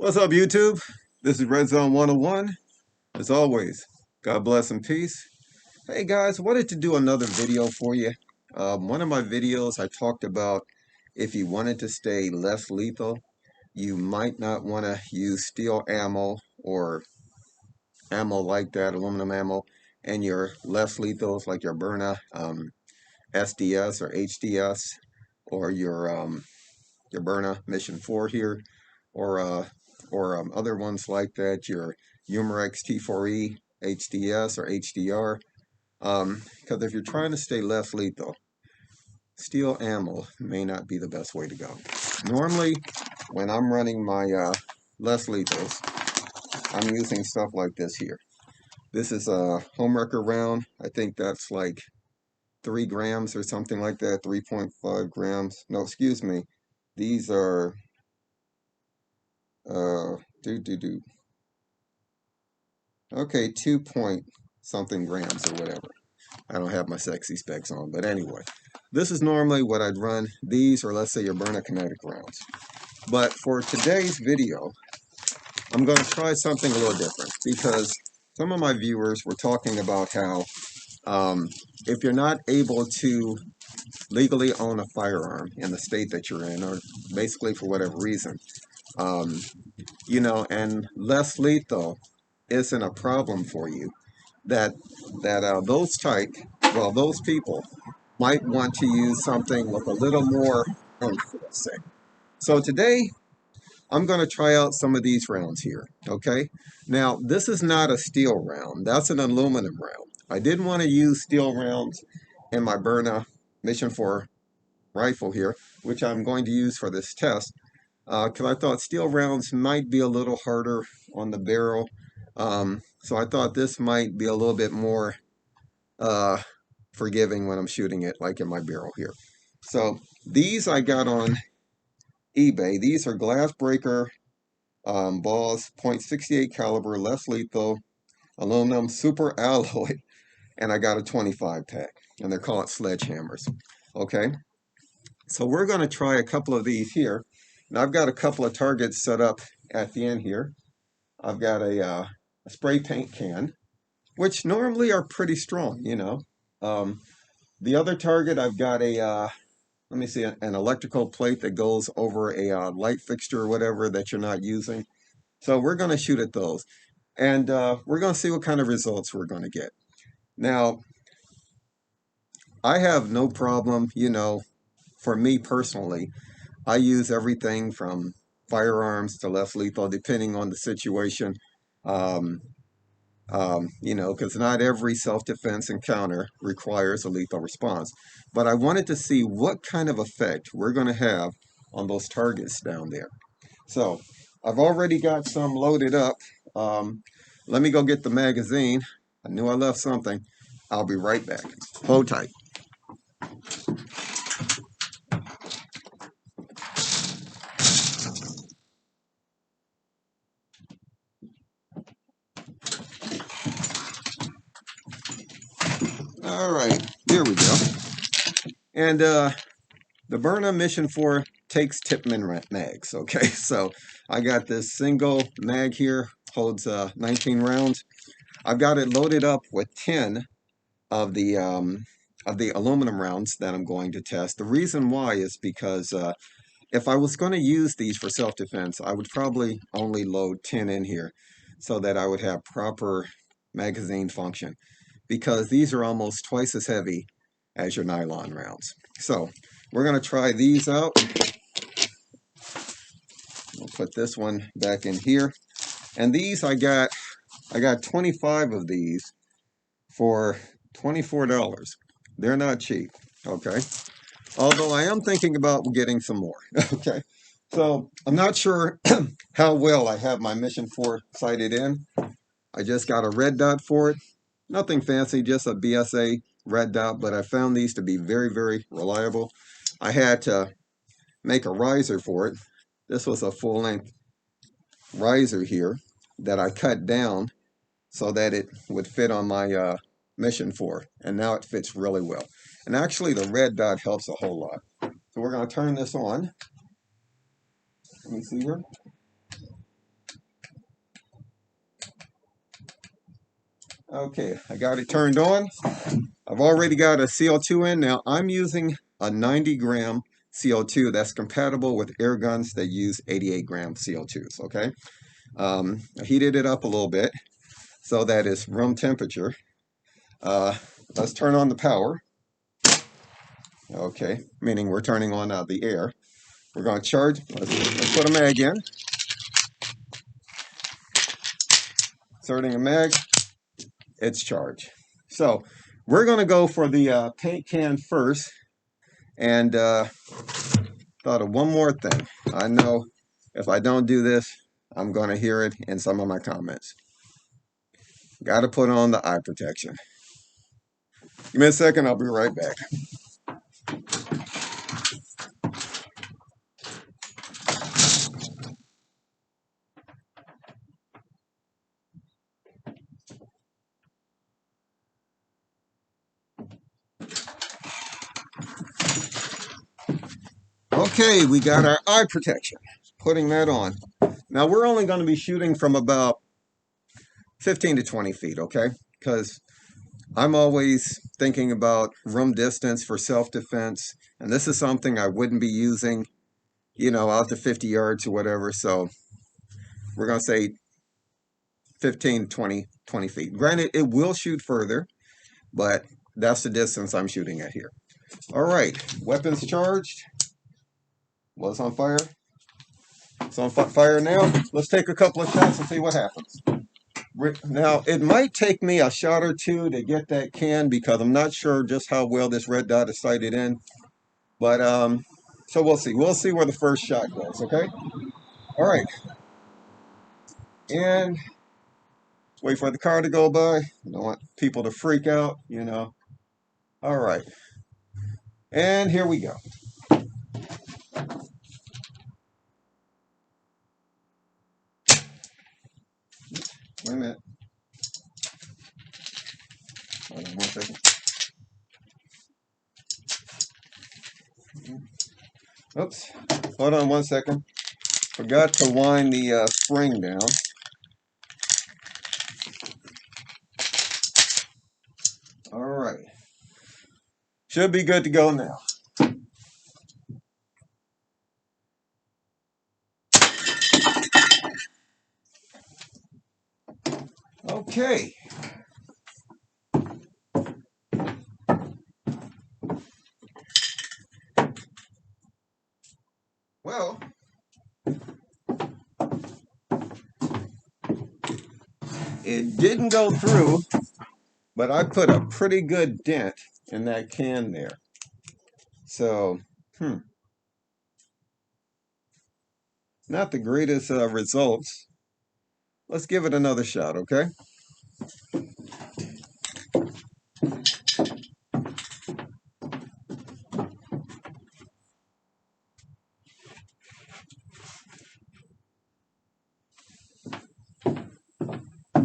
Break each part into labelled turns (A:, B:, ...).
A: What's up, YouTube? This is Red Zone 101. As always, God bless and peace. Hey guys, wanted to do another video for you. One of my videos I talked about if you wanted to stay less lethal, you might not want to use steel ammo or ammo like that, aluminum ammo, and your less lethals like your Byrna SDS or HDS or your Byrna Mission 4 here, or other ones like that, your Umarex T4E HDS or HDR. Because if you're trying to stay less lethal, steel ammo may not be the best way to go. Normally, when I'm running my less lethals, I'm using stuff like this here. This is a homewrecker round. I think that's like 3 grams or something like that, 3.5 grams. No, excuse me. These are uh do do do okay, 2 point something grams or whatever. I don't have my sexy specs on, but anyway, this is normally what I'd run these, or let's say your Byrna kinetic rounds. But for today's video, I'm going to try something a little different, because some of my viewers were talking about how if you're not able to legally own a firearm in the state that you're in, or basically for whatever reason, um, and less lethal isn't a problem for you, that those people might want to use something with a little more oomph, let's say. So today I'm going to try out some of these rounds here. Okay, now this is not a steel round, that's an aluminum round. I didn't want to use steel rounds in my Byrna Mission 4 rifle here, which I'm going to use for this test, because I thought steel rounds might be a little harder on the barrel. So I thought this might be a little bit more uh, forgiving when I'm shooting it, like in my barrel here. So these I got on eBay. These are glass breaker balls, .68 caliber, less lethal, aluminum, super alloy, and I got a 25 pack, and they're called sledgehammers. Okay, so we're going to try a couple of these here. Now I've got a couple of targets set up at the end here. I've got a spray paint can, which normally are pretty strong. Um, the other target, I've got let me see, an electrical plate that goes over a light fixture or whatever that you're not using. So we're going to shoot at those. And we're going to see what kind of results we're going to get. Now, I have no problem, for me personally, I use everything from firearms to less lethal, depending on the situation. Um, because not every self-defense encounter requires a lethal response. But I wanted to see what kind of effect we're going to have on those targets down there. So I've already got some loaded up. Um, Let me go get the magazine. I knew I left something. I'll be right back. Hold tight. All right, here we go. And the Byrna Mission 4 takes Tippmann mags. Okay, so I got this single mag here, holds 19 rounds. I've got it loaded up with 10 of the aluminum rounds that I'm going to test. The reason why is because if I was going to use these for self-defense, I would probably only load 10 in here so that I would have proper magazine function, because these are almost twice as heavy as your nylon rounds. So we're going to try these out. We'll put this one back in here. And these I got 25 of these for $24. They're not cheap, okay? Although I am thinking about getting some more, okay? So I'm not sure how well I have my Mission 4 sighted in. I just got a red dot for it. Nothing fancy, just a BSA red dot, but I found these to be very, very reliable. I had to make a riser for it. This was a full-length riser here that I cut down so that it would fit on my Mission 4, and now it fits really well. And actually the red dot helps a whole lot. So we're going to turn this on. Let me see here. Okay, I got it turned on. I've already got a CO2 in. Now I'm using a 90-gram CO2 that's compatible with air guns that use 88-gram CO2s, okay? I heated it up a little bit so that it's room temperature. Uh, let's turn on the power. Okay, meaning we're turning on the air. We're going to charge. Let's put a mag in. Inserting a mag. It's charged. So we're going to go for the paint can first. And thought of one more thing. I know if I don't do this, I'm going to hear it in some of my comments. Got to put on the eye protection. Give me a second. I'll be right back. Okay, we got our eye protection. Putting that on. Now we're only going to be shooting from about 15 to 20 feet, okay? Because I'm always thinking about room distance for self-defense, and this is something I wouldn't be using, you know, out to 50 yards or whatever. So we're going to say 15, 20 feet. Granted, it will shoot further, but that's the distance I'm shooting at here. All right, weapons charged. Well, it's on fire. It's on fire now. Let's take a couple of shots and see what happens. Now, it might take me a shot or two to get that can because I'm not sure just how well this red dot is sighted in. But, so we'll see. We'll see where the first shot goes, okay? All right. And wait for the car to go by. I don't want people to freak out, you know. All right. And here we go. Wait a minute. Hold on 1 second. Oops. Hold on 1 second. Forgot to wind the spring down. All right. Should be good to go now. Okay. Well, it didn't go through, but I put a pretty good dent in that can there. So, not the greatest results. Let's give it another shot, okay?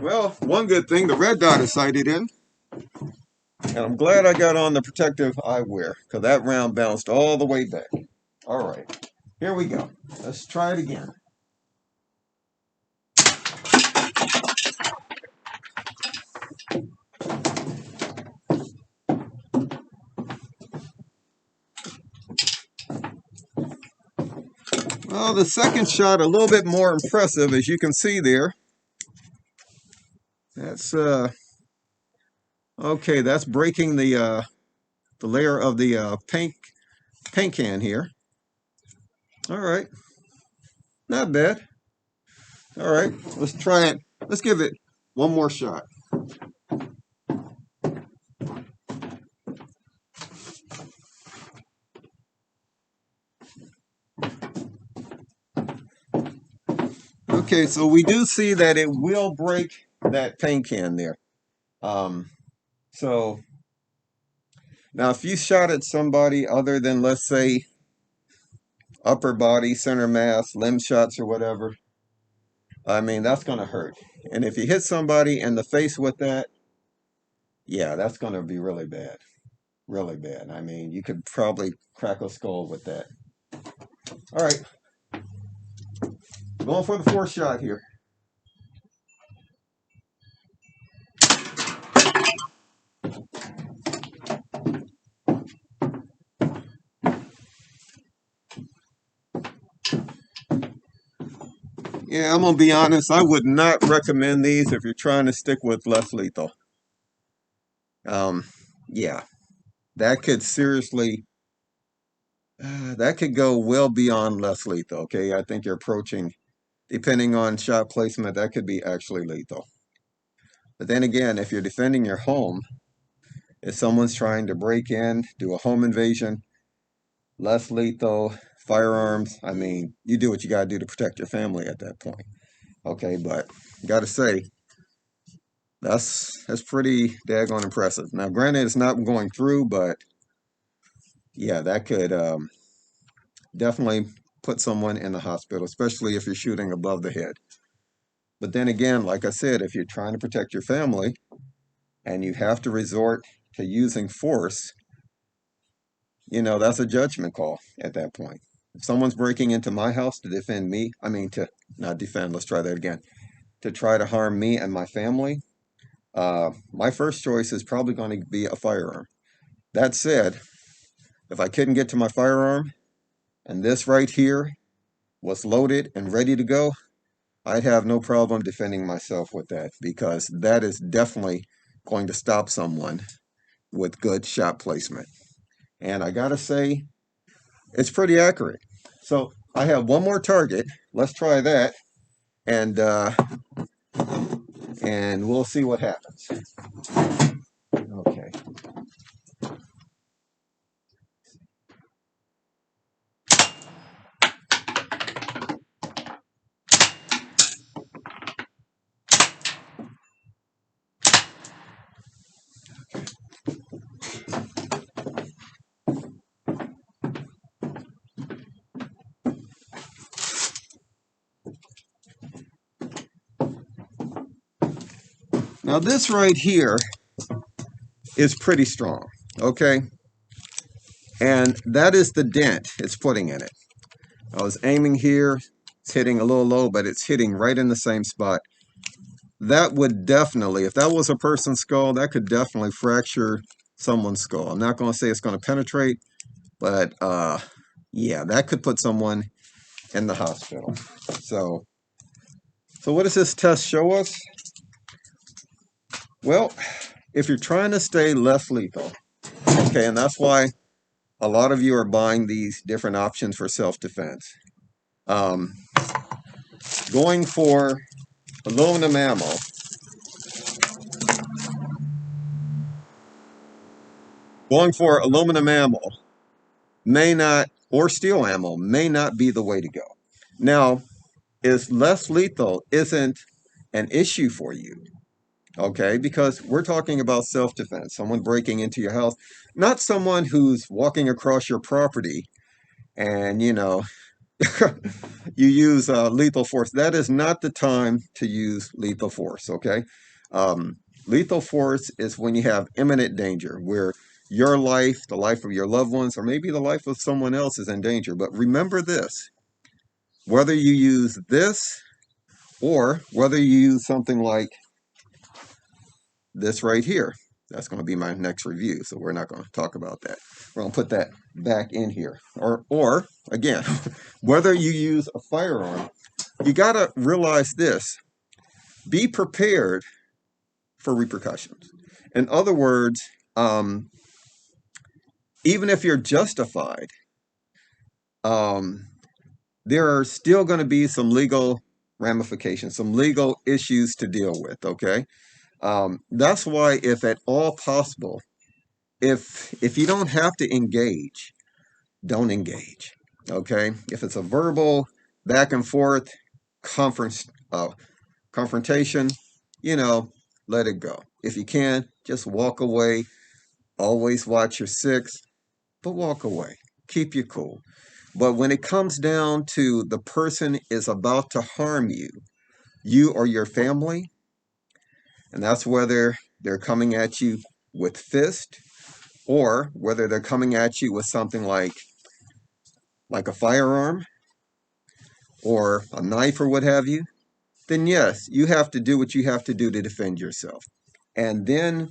A: Well, one good thing, the red dot is sighted in. And I'm glad I got on the protective eyewear because that round bounced all the way back. All right, here we go. Let's try it again. Well, the second shot a little bit more impressive, as you can see there. That's okay. That's breaking the layer of the paint can here. All right, not bad. All right, let's try it. Let's give it one more shot. Okay, so we do see that it will break that paint can there. So now if you shot at somebody other than, let's say, upper body, center mass, limb shots or whatever, I mean, that's going to hurt. And if you hit somebody in the face with that, yeah, that's going to be really bad. Really bad. I mean, you could probably crack a skull with that. All right. Going for the fourth shot here. Yeah, I'm gonna be honest. I would not recommend these if you're trying to stick with less lethal. Um, yeah, that could seriously, that could go well beyond less lethal. Okay, I think you're approaching, depending on shot placement, that could be actually lethal. But then again, if you're defending your home, if someone's trying to break in, do a home invasion, less lethal, firearms, I mean, you do what you gotta do to protect your family at that point. Okay, but gotta say, that's pretty daggone impressive. Now, granted, it's not going through, but yeah, that could definitely put someone in the hospital, especially if you're shooting above the head. But then again, like I said, if you're trying to protect your family and you have to resort to using force, that's a judgment call at that point. If someone's breaking into my house to defend me, I mean, to not defend, let's try that again, to try to harm me and my family, my first choice is probably going to be a firearm. That said, if I couldn't get to my firearm and this right here was loaded and ready to go, I'd have no problem defending myself with that because that is definitely going to stop someone with good shot placement. And I gotta say, it's pretty accurate. So I have one more target. Let's try that, and we'll see what happens. Okay. Now this right here is pretty strong. Okay. And that is the dent it's putting in it. I was aiming here. It's hitting a little low, but it's hitting right in the same spot. That would definitely, if that was a person's skull, that could definitely fracture someone's skull. I'm not going to say it's going to penetrate, but yeah, that could put someone in the hospital. So, so what does this test show us? Well, if you're trying to stay less lethal, okay, and that's why a lot of you are buying these different options for self-defense. Um, going for aluminum ammo, going for aluminum ammo may not, or steel ammo may not be the way to go. Now, is less lethal isn't an issue for you, okay? Because we're talking about self-defense, someone breaking into your house, not someone who's walking across your property and, you use lethal force. That is not the time to use lethal force, okay? Lethal force is when you have imminent danger, where your life, the life of your loved ones, or maybe the life of someone else is in danger. But remember this, whether you use this or whether you use something like this right here, that's going to be my next review, so we're not going to talk about that. We're going to put that back in here. Or again, whether you use a firearm, you got to realize this. Be prepared for repercussions. In other words, even if you're justified, there are still going to be some legal ramifications, some legal issues to deal with, okay? That's why, if at all possible, if you don't have to engage, don't engage. Okay, if it's a verbal back and forth conference confrontation, you know, let it go. If you can, just walk away. Always watch your six, but walk away. Keep you cool. But when it comes down to the person is about to harm you, you or your family, and that's whether they're coming at you with fist or whether they're coming at you with something like a firearm or a knife or what have you, then yes, you have to do what you have to do to defend yourself. And then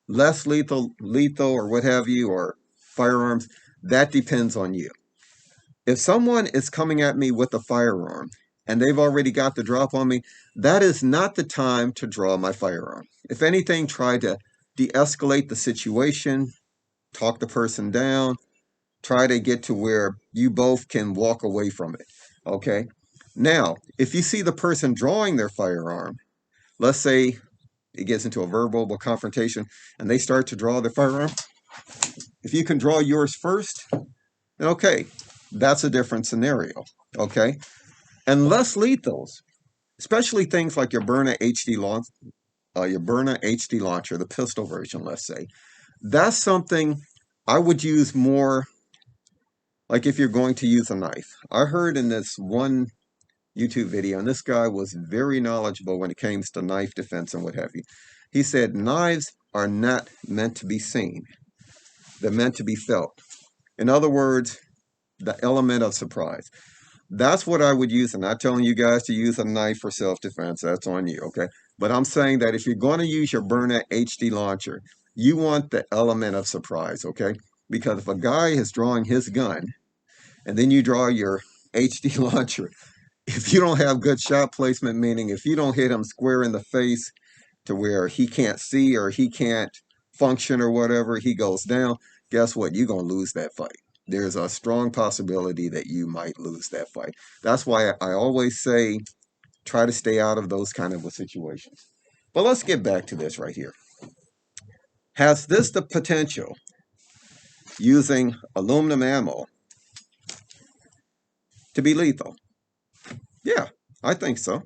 A: less lethal or what have you, or firearms, that depends on you. If someone is coming at me with a firearm and they've already got the drop on me, that is not the time to draw my firearm. If anything, try to de-escalate the situation, talk the person down, try to get to where you both can walk away from it. Okay? Now, if you see the person drawing their firearm, let's say it gets into a verbal confrontation and they start to draw their firearm, if you can draw yours first, then okay, that's a different scenario. Okay? And less lethals, especially things like your Byrna HD launcher, the pistol version, let's say, that's something I would use more like if you're going to use a knife. I heard in this one YouTube video, and this guy was very knowledgeable when it came to knife defense and what have you. He said knives are not meant to be seen. They're meant to be felt. In other words, the element of surprise. That's what I would use. I'm not telling you guys to use a knife for self-defense. That's on you, okay? But I'm saying that if you're going to use your Byrna HD launcher, you want the element of surprise, okay? Because if a guy is drawing his gun, and then you draw your HD launcher, if you don't have good shot placement, meaning if you don't hit him square in the face to where he can't see or he can't function or whatever, he goes down, guess what? You're going to lose that fight. There's a strong possibility that you might lose that fight. That's why I always say try to stay out of those kind of situations. But let's get back to this right here. Has this the potential, using aluminum ammo, to be lethal? Yeah, I think so.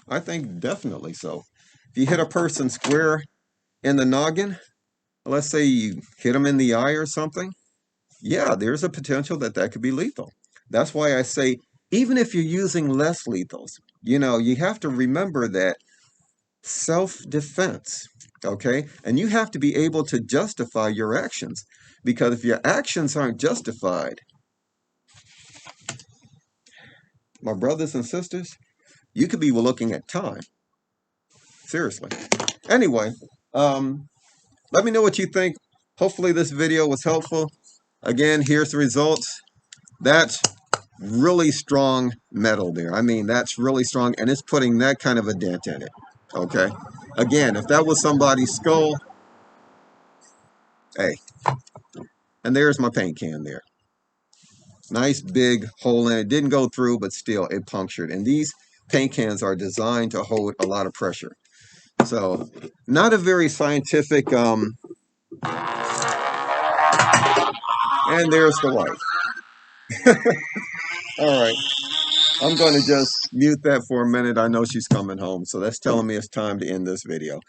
A: I think definitely so. If you hit a person square in the noggin, let's say you hit them in the eye or something, yeah, there's a potential that that could be lethal. That's why I say, even if you're using less lethals, you have to remember that self-defense, okay? And you have to be able to justify your actions, because if your actions aren't justified, my brothers and sisters, you could be looking at time. Seriously. Anyway, let me know what you think. Hopefully this video was helpful. Again, here's the results. That's really strong metal there. I mean, that's really strong, and it's putting that kind of a dent in it. Okay? Again, if that was somebody's skull, hey, and there's my paint can there. Nice big hole in it. Didn't go through, but still, it punctured. And these paint cans are designed to hold a lot of pressure. So, not a very scientific, and there's the wife. All right. I'm going to just mute that for a minute. I know she's coming home, so that's telling me it's time to end this video.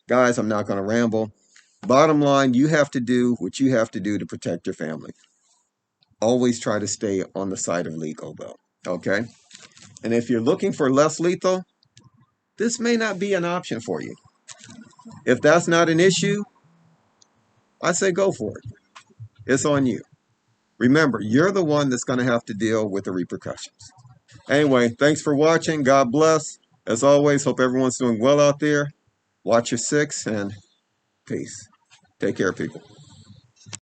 A: Guys, I'm not going to ramble. Bottom line, you have to do what you have to do to protect your family. Always try to stay on the side of legal, though, okay? And if you're looking for less lethal, this may not be an option for you. If that's not an issue, I say go for it. It's on you. Remember, you're the one that's going to have to deal with the repercussions. Anyway, thanks for watching. God bless. As always, hope everyone's doing well out there. Watch your six, and peace. Take care, people.